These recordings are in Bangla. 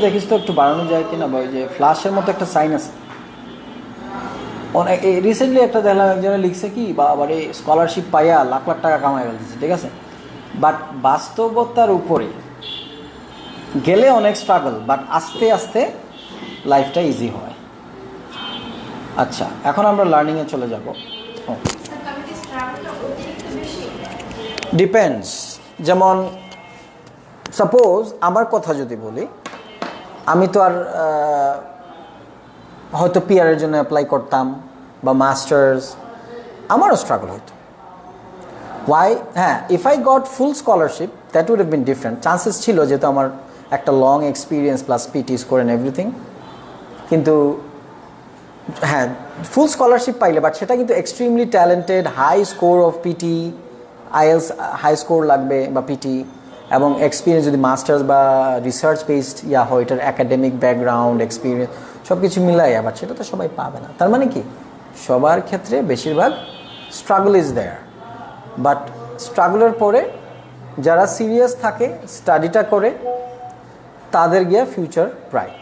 দেখিস তো একটু বাড়ানো যায় কিনা, বা ওই যে ফ্ল্যাশের মতো একটা সাইন আছে। অনেক রিসেন্টলি একটা দেখলাম একজনে লিখছে কি বাবারে স্কলারশিপ পাইয়া লাখ লাখ টাকা কামাই ফেলতেছে, ঠিক আছে, বাট বাস্তবতার উপরে গেলে অনেক স্ট্রাগল, বাট আস্তে আস্তে লাইফটা ইজি হয়। আচ্ছা, এখন আমরা লার্নিংয়ে চলে যাব। ডিপেন্ডস, যেমন সাপোজ আমার কথা যদি বলি, আমি তো আর হয়তো পিআরের জন্য অ্যাপ্লাই করতাম বা মাস্টার্স, আমারও স্ট্রাগল হতো। ওয়াই? হ্যাঁ, if I got full scholarship that would have been different. Chances ছিল, যেহেতু আমার একটা long experience plus PT score and everything. কিন্তু হ্যাঁ, ফুল স্কলারশিপ পাইলে, বাট সেটা কিন্তু extremely talented, high score of PT, IELTS high score লাগবে বা পিটি, এবং এক্সপিরিয়েন্স যদি মাস্টার্স বা রিসার্চ বেসড হয়, এটার একাডেমিক ব্যাকগ্রাউন্ড এক্সপিরিয়েন্স সব কিছু মিলাই, আবার সেটা তো সবাই পাবে না। তার মানে কি, সবার ক্ষেত্রে বেশিরভাগ স্ট্রাগল ইজ দেয়ার, বাট স্ট্রাগলের পরে যারা সিরিয়াস থাকে, স্টাডিটা করে, তাদের গিয়ে ফিউচার ব্রাইট।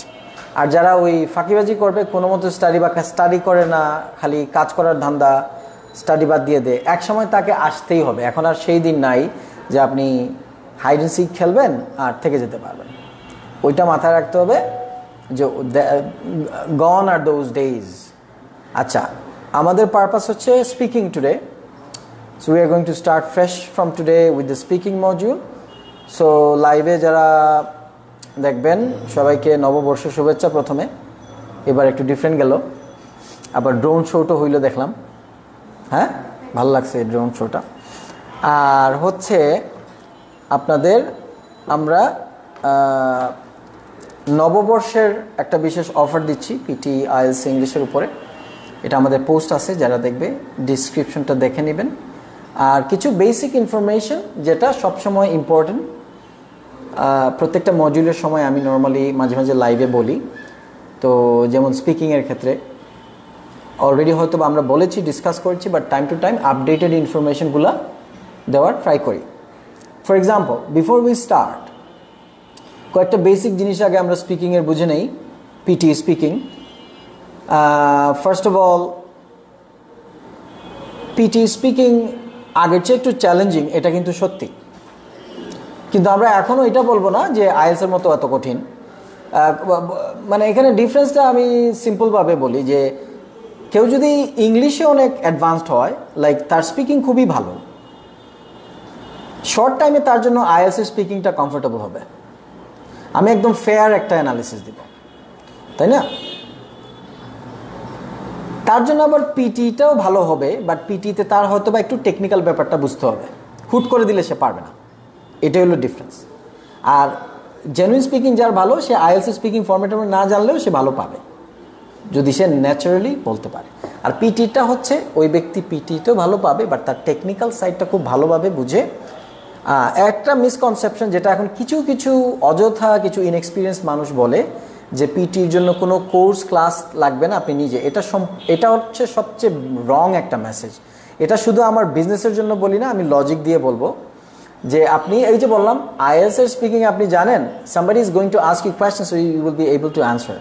আর যারা ওই ফাঁকিবাজি করবে, কোনো মতো স্টাডি করে না, খালি কাজ করার ধান্দা, স্টাডি বাদ দিয়ে দেয়, এক সময় তাকে আসতেই হবে। এখন আর সেই দিন নাই যে আপনি হাইড অ্যান্ড সিক খেলবেন আর থেকে যেতে পারবেন। ওইটা মাথায় রাখতে হবে যে গন আর দোজ ডেজ। আচ্ছা, আমাদের পারপাস হচ্ছে speaking today, so we are going to start fresh from today with the speaking module. So লাইভে যারা দেখবেন সবাইকে নববর্ষ শুভেচ্ছা। প্রথমে এবার একটু ডিফারেন্ট গেল, আবার ড্রোন শোটা হইল দেখলাম, হ্যাঁ ভালো লাগছে এই ড্রোন শোটা। আর হচ্ছে আপনাদের আমরা নববর্ষের একটা বিশেষ অফার দিচ্ছি পিটি আইএলস ইংলিশের উপরে। এটা আমাদের পোস্ট আছে, যারা দেখবে ডিসক্রিপশনটা দেখে নেবেন। আর কিছু বেসিক ইনফরমেশন যেটা সবসময় ইম্পর্টেন্ট, প্রত্যেকটা মডিউলের সময় আমি নর্মালি মাঝে মাঝে লাইভে বলি। তো যেমন স্পিকিংয়ের ক্ষেত্রে অলরেডি হয়তো আমরা বলেছি, ডিসকাস করছি, but time to time updated ইনফরমেশনগুলো দেওয়ার ট্রাই করি। For example, before we start, কয়েকটা বেসিক জিনিস আগে আমরা স্পিকিংয়ের বুঝে নেই। PT speaking, first of all PT speaking আগের চেয়ে একটু চ্যালেঞ্জিং, এটা কিন্তু সত্যি। কিন্তু আমরা এখনও এটা বলবো না যে আইএলসের মতো এত কঠিন। মানে এখানে ডিফারেন্সটা আমি সিম্পলভাবে বলি যে কেউ যদি ইংলিশে অনেক অ্যাডভান্সড হয়, লাইক তার স্পিকিং খুবই ভালো, শর্ট টাইমে তার জন্য আইএলসের স্পিকিংটা কমফোর্টেবল হবে। আমি একদম ফেয়ার একটা অ্যানালিসিস দিব, তাই না? তার জন্য আবার পিটিটাও ভালো হবে, বাট পিটিতে তার হয়তো বা একটু টেকনিক্যাল ব্যাপারটা বুঝতে হবে, হুট করে দিলে সে পারবে না। এটাই হলো ডিফারেন্স। আর জেনুইন স্পিকিং যার ভালো, সে আইএলস স্পিকিং ফর্মেট না জানলেও সে ভালো পাবে, যদি সে ন্যাচারালি বলতে পারে। আর পিটিটা হচ্ছে ওই ব্যক্তি পিটিতেও ভালো পাবে, বাট তার টেকনিক্যাল সাইডটা খুব ভালোভাবে বুঝে। একটা মিসকনসেপশন যেটা এখন কিছু কিছু অযথা কিছু ইনএক্সপিরিয়েন্স মানুষ বলে যে পিটির জন্য কোনো কোর্স ক্লাস লাগবে না, আপনি নিজে। এটা হচ্ছে সবচেয়ে রং একটা মেসেজ। এটা শুধু আমার বিজনেসের জন্য বলি না, আমি লজিক দিয়ে বলবো যে আপনি এই যে বললাম আইএলস এর স্পিকিং আপনি জানেন, somebody is going to ask you questions so you will be able to answer.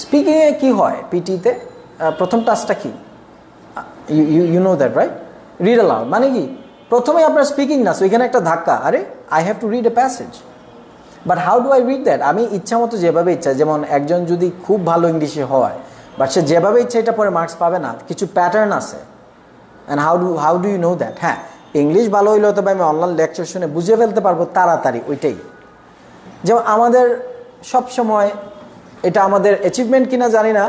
Speaking এ কি হয় পিটিতে, প্রথম টাস্কটা কি, you know that right? Read aloud মানে কি, প্রথমে আপনার স্পিকিং না, সো এখানে একটা ধাক্কা, আরে I have to read a passage, but how do I read that? আমি ইচ্ছা মতো যেভাবে ইচ্ছা, যেমন একজন যদি খুব ভালো ইংলিশে হয়, বাট সে যেভাবে ইচ্ছা এটা পরে মার্কস পাবে না, কিছু প্যাটার্ন আছে। And how do you know that? হ্যাঁ, ইংলিশ ভালো হইলে তবে আমি অনলাইন লেকচার শুনে বুঝে ফেলতে পারবো তাড়াতাড়ি, ওইটাই। যেমন আমাদের সব সময়, এটা আমাদের অ্যাচিভমেন্ট কিনা জানি না,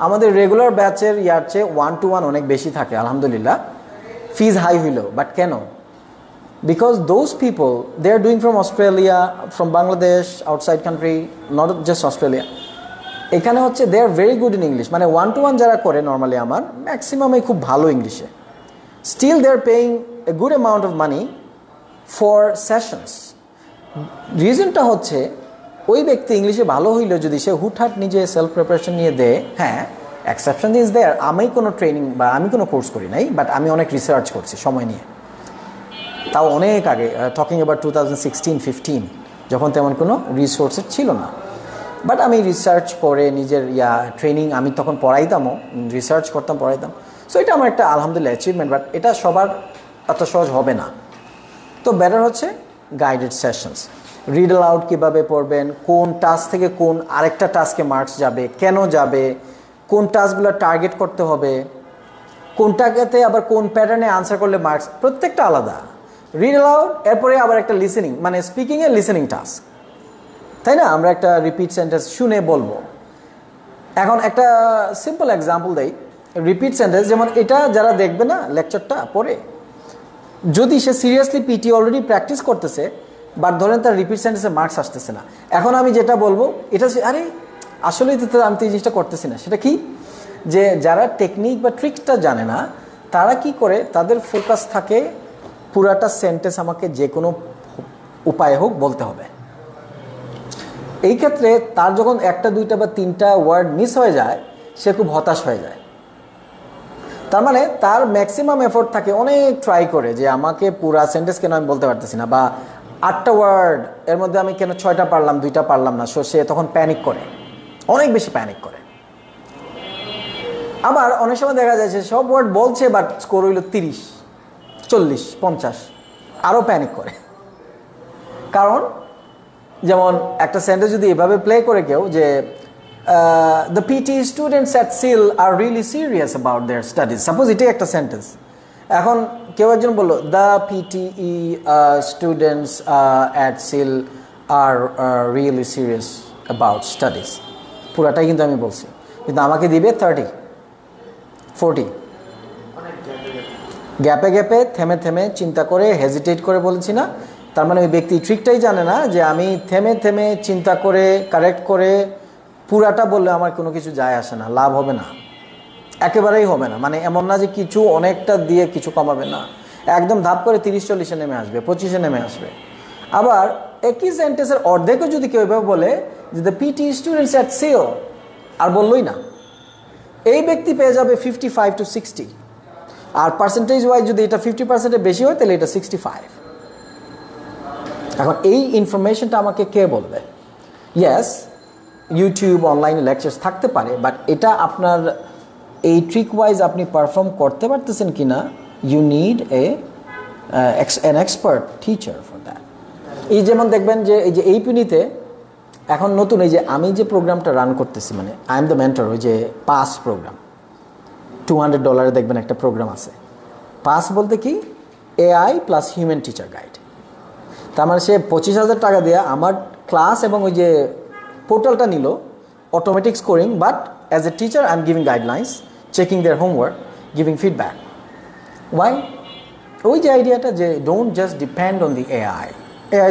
আমাদের রেগুলার ব্যাচের ইয়ার চেয়ে 1-to-1 অনেক বেশি থাকে আলহামদুলিল্লাহ, ফিজ হাই হইল। বাট কেন? Because those people they are doing from Australia, from Bangladesh, outside country, not just Australia. এখানে হচ্ছে they are very good in English, মানে 1-to-1 যারা করে নর্মালি আমার ম্যাক্সিমামই খুব ভালো ইংলিশে। Still they are paying a good amount of money for sessions. রিজনটা হচ্ছে ওই ব্যক্তি ইংলিশে ভালো হইলেও যদি সে হুটহাট নিজে সেলফ প্রিপারেশন নিয়ে দেয়, হ্যাঁ এক্সেপশন ইজ দেয়ার। আমি কোনো ট্রেনিং বা আমি কোনো কোর্স করি নাই, বাট আমি অনেক রিসার্চ করছি সময় নিয়ে, তাও অনেক আগে, টকিং অ্যাবাউট 2016-15, যখন তেমন কোনো রিসোর্সেস ছিল না। বাট আমি রিসার্চ করে নিজের ট্রেনিং আমি তখন পড়াইতামও, রিসার্চ করতাম, পড়াইতাম। সো এটা আমার একটা আলহামদুলিল্লাহ অ্যাচিভমেন্ট, বাট এটা সবার এত সহজ হবে না। তো বেটার হচ্ছে গাইডেড সেশনস। রিড অ্যালাউড কীভাবে পড়বেন, কোন টাস্ক থেকে কোন আরেকটা টাস্কে মার্কস যাবে, কেন যাবে, কোন টাস্কগুলো টার্গেট করতে হবে, কোনটাকে আবার কোন প্যাটার্নে আনসার করলে মার্কস, প্রত্যেকটা আলাদা। রিড অ্যালাউড, এরপরে আবার একটা লিসেনিং, মানে স্পিকিংয়ে লিসেনিং টাস্ক, তাই না? আমরা একটা রিপিট সেন্টেন্স শুনে বলবো। এখন একটা সিম্পল এক্সাম্পল দেই, রিপিট সেন্টেন্স যেমন এটা যারা দেখবে না লেকচারটা পরে, যদি সে সিরিয়াসলি পিটি অলরেডি প্র্যাকটিস করতেছে, বাট ধরেন তার রিপিট সেন্টেন্সে মার্কস আসতেছে না, এখন আমি যেটা বলবো এটা আরে আসলেই তো আমি তো এই জিনিসটা করতেছি না। সেটা কি, যে যারা টেকনিক বা ট্রিক্সটা জানে না তারা কি করে, তাদের ফোকাস থাকে পুরাটা সেন্টেন্স আমাকে যে কোনো উপায়ে হোক বলতে হবে। এই ক্ষেত্রে তার যখন একটা দুইটা বা তিনটা ওয়ার্ড মিস হয়ে যায় সে খুব হতাশ হয়ে যায়। তার মানে তার ম্যাক্সিমাম এফোর্ট থাকে অনেক ট্রাই করে যে আমাকে পুরা সেন্টেন্স কেন আমি বলতে পারতেছি না, বা 8টা ওয়ার্ড এর মধ্যে আমি কেন 6টা পারলাম 2টা পারলাম না। সে তখন প্যানিক করে, অনেক বেশি প্যানিক করে। আবার অনেক সময় দেখা যায় যে সব ওয়ার্ড বলছে বাট স্কোর হইল 30, 40, 50, আরও প্যানিক করে। কারণ যেমন একটা সেন্টেন্স যদি এভাবে প্লে করে কেউ যে the PT students at SIL are really serious about their studies, suppose এটাই একটা সেন্টেন্স। এখন কেউ একজন বললো the PTE students at SIL are really serious about studies, পুরাটাই কিন্তু আমি বলছি, কিন্তু আমাকে দিবে 30, 40, গ্যাপে গ্যাপে থেমে থেমে চিন্তা করে হেজিটেট করে বলছি না। তার মানে ওই ব্যক্তি ট্রিকটাই জানে না যে আমি থেমে থেমে চিন্তা করে কারেক্ট করে পুরাটা বললে আমার কোনো কিছু যায় আসে না, লাভ হবে না, একেবারেই হবে না। মানে এমন না যে কিছু অনেকটা দিয়ে কিছু কমাবে না, একদম ধাপ করে 30-40-এ নেমে আসবে, 25-এ নেমে আসবে। আবার একই সেন্টেন্সের অর্ধেকও যদি কেউ এভাবে বলে যে the PT students at seal, আর বললই না, এই ব্যক্তি পেয়ে যাবে 55 to 60, আর পার্সেন্টেজ ওয়াইজ যদি এটা 50%-এর বেশি হয় তাহলে এটা 65। এখন এই ইনফরমেশনটা আমাকে কে বলবে? ইয়েস, ইউটিউব অনলাইনে লেকচার্স থাকতে পারে, বাট এটা আপনার এই ট্রিক ওয়াইজ আপনি পারফর্ম করতে পারতেছেন কি না, you need an expert teacher for that. এই যেমন দেখবেন যে এই যে এইপিনিতে এখন নতুন এই যে আমি যে প্রোগ্রামটা রান করতেছি, মানে আই এম দ্য মেন্টর, ওই যে পাস প্রোগ্রাম, $200 দেখবেন একটা প্রোগ্রাম আছে। পাস বলতে কি, AI plus human teacher guide. তার মানে সে 25,000 টাকা দিয়ে আমার ক্লাস এবং ওই যে পোর্টালটা নিল, automatic scoring, but as a teacher I am giving guidelines, checking their homework, giving feedback. Why? ওই যে আইডিয়াটা যে don't just depend on the AI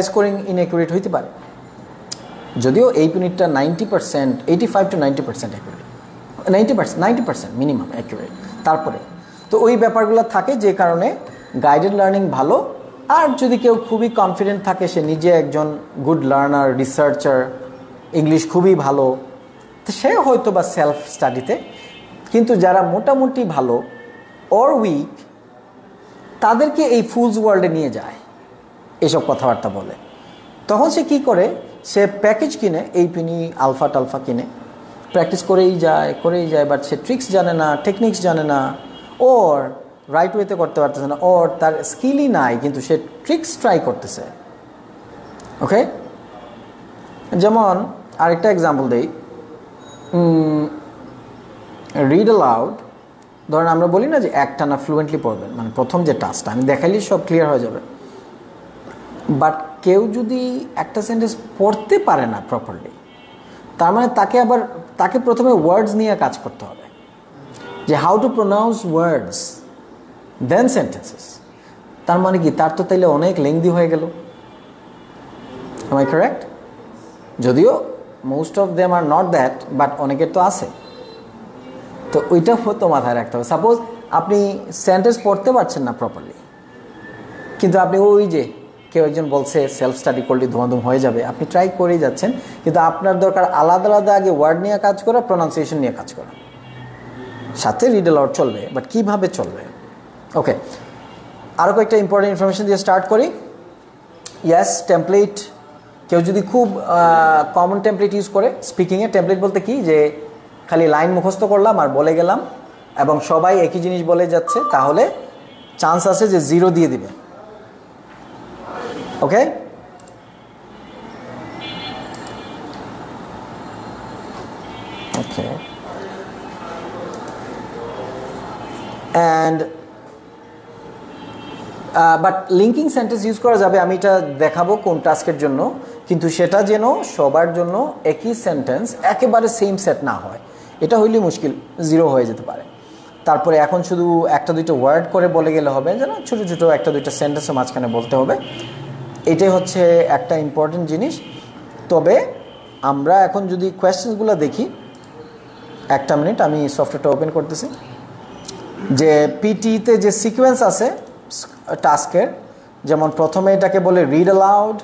scoring inaccurate হইতে পারে, যদিও এই ইউনিটটা 90%, 85 to 90% অ্যাকুরেট, 90% মিনিমাম অ্যাকুরেট। তারপরে তো ওই ব্যাপারগুলো থাকে যে কারণে গাইডেড লার্নিং ভালো। আর যদি কেউ খুবই কনফিডেন্ট থাকে, সে নিজে একজন গুড লার্নার, রিসার্চার, ইংলিশ খুবই ভালো, তো সে হয়তো বা সেলফ স্টাডিতে। কিন্তু যারা মোটামুটি ভালো অর উইক, তাদেরকে এই ফুলস ওয়ার্ল্ডে নিয়ে যায়, এসব কথাবার্তা বলে। তখন সে কি করে, সে প্যাকেজ কিনে, এই পিনি আলফা টালফা কিনে প্র্যাকটিস করেই যায়, বাট সে ট্রিক্স জানে না, টেকনিক্স জানে না, ওর রাইট ওয়েতে করতে পারতেছে না, ওর তার স্কিলই নাই, কিন্তু সে ট্রিক্স ট্রাই করতেছে। ওকে, যেমন আরেকটা এক্সাম্পল দেই, রিড অ্যালাউড। ধরেন আমরা বলি না যে একটানা ফ্লুয়েন্টলি পড়বেন, মানে প্রথম যে টাস্কটা আমি দেখাইলেই সব ক্লিয়ার হয়ে যাবে। বাট কেউ যদি একটা সেন্টেন্স পড়তে পারে না প্রপারলি, তার মানে তাকে প্রথমে ওয়ার্ডস নিয়ে কাজ করতে হবে, যে how to pronounce words then sentences. তার মানে কি, তার তো তাইলে অনেক লেংদি হয়ে গেল। Am I correct? যদিও most of them are not that, but অনেকের তো আছে। তো ওইটা হতো মাথায় রাখতে হবে। সাপোজ আপনি সেন্টেন্স পড়তে পারছেন না প্রপারলি, কিন্তু আপনি ওই যে কেউ একজন বলছে সেলফ স্টাডি করলে ধুমাধুম হয়ে যাবে, আপনি ট্রাই করেই যাচ্ছেন, কিন্তু আপনার দরকার আলাদা আলাদা আগে ওয়ার্ড নিয়ে কাজ করা, প্রোনাউন্সিয়েশন নিয়ে কাজ করা, সাথে রিড অ্যালাউড চলবে, বাট কীভাবে চলবে। ওকে, আরও কয়েকটা ইম্পর্টেন্ট ইনফরমেশন দিয়ে স্টার্ট করি। ইয়েস, টেমপ্লেট কেউ যদি খুব কমন টেমপ্লেট ইউজ করে, স্পিকিংয়ে টেমপ্লেট বলতে কি, যে খালি লাইন মুখস্থ করলাম আর বলে গেলাম এবং সবাই একই জিনিস বলে যাচ্ছে, তাহলে চান্স আছে যে 0 দিয়ে দিবে। Okay, okay, and but linking sentence use করা যাবে, আমি এটা দেখাবো কোন টাস্কের জন্য, কিন্তু সেটা যেন সবার জন্য একই সেন্টেন্স একেবারে সেম সেট না হয়, এটা হইলে মুশকিল, 0 হয়ে যেতে পারে। তারপরে এখন শুধু একটা দুইটা ওয়ার্ড করে বলে গেলে হবে, যেন ছোটো ছোটো একটা দুইটা সেন্টেন্সের মাঝখানে বলতে হবে, এটাই হচ্ছে একটা ইম্পর্টেন্ট জিনিস। তবে আমরা এখন যদি কোয়েশ্চেন্সগুলো দেখি, একটা মিনিট আমি সফটওয়্যারটা ওপেন করতেছি, যে পিটিতে যে সিকোয়েন্স আছে টাস্কের, যেমন প্রথমে এটাকে বলে রিড অ্যালাউড,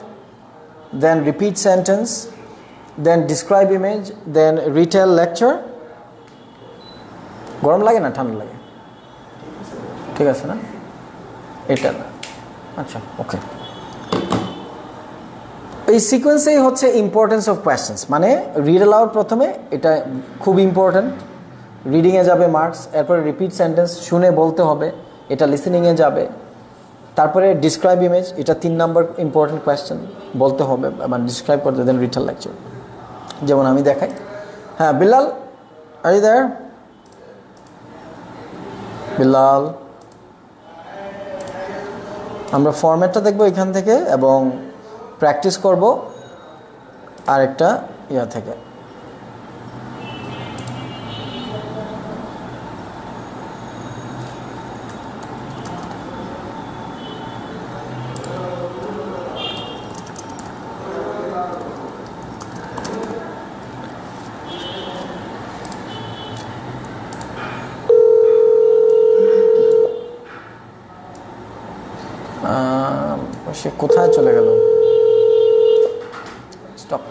দেন রিপিট সেন্টেন্স, দেন ডিসক্রাইব ইমেজ, দেন রিটেল লেকচার। গরম লাগে না ঠান্ডা লাগে? ঠিক আছে না, এটা না, আচ্ছা ওকে। এই সিকোয়েন্সেই হচ্ছে ইম্পর্টেন্স অফ কোয়েশ্চেন্স, মানে রিড অ্যালাউড প্রথমে, এটা খুব ইম্পর্টেন্ট, রিডিংয়ে যাবে মার্কস, এরপরে রিপিট সেন্টেন্স শুনে বলতে হবে, এটা লিসেনিংয়ে যাবে, তারপরে ডিসক্রাইব ইমেজ, এটা 3 নম্বর ইম্পর্টেন্ট কোয়েশ্চেন, বলতে হবে মানে ডিসক্রাইব করতে, দেন রিটেল লেকচার। যেমন আমি দেখাই, হ্যাঁ Billal, are you there? Billal, আমরা ফরম্যাটটা দেখবো এখান থেকে এবং প্র্যাকটিস করব আরেকটা ইয়া থেকে। সে কোথায় চলে গেল? স্টপ।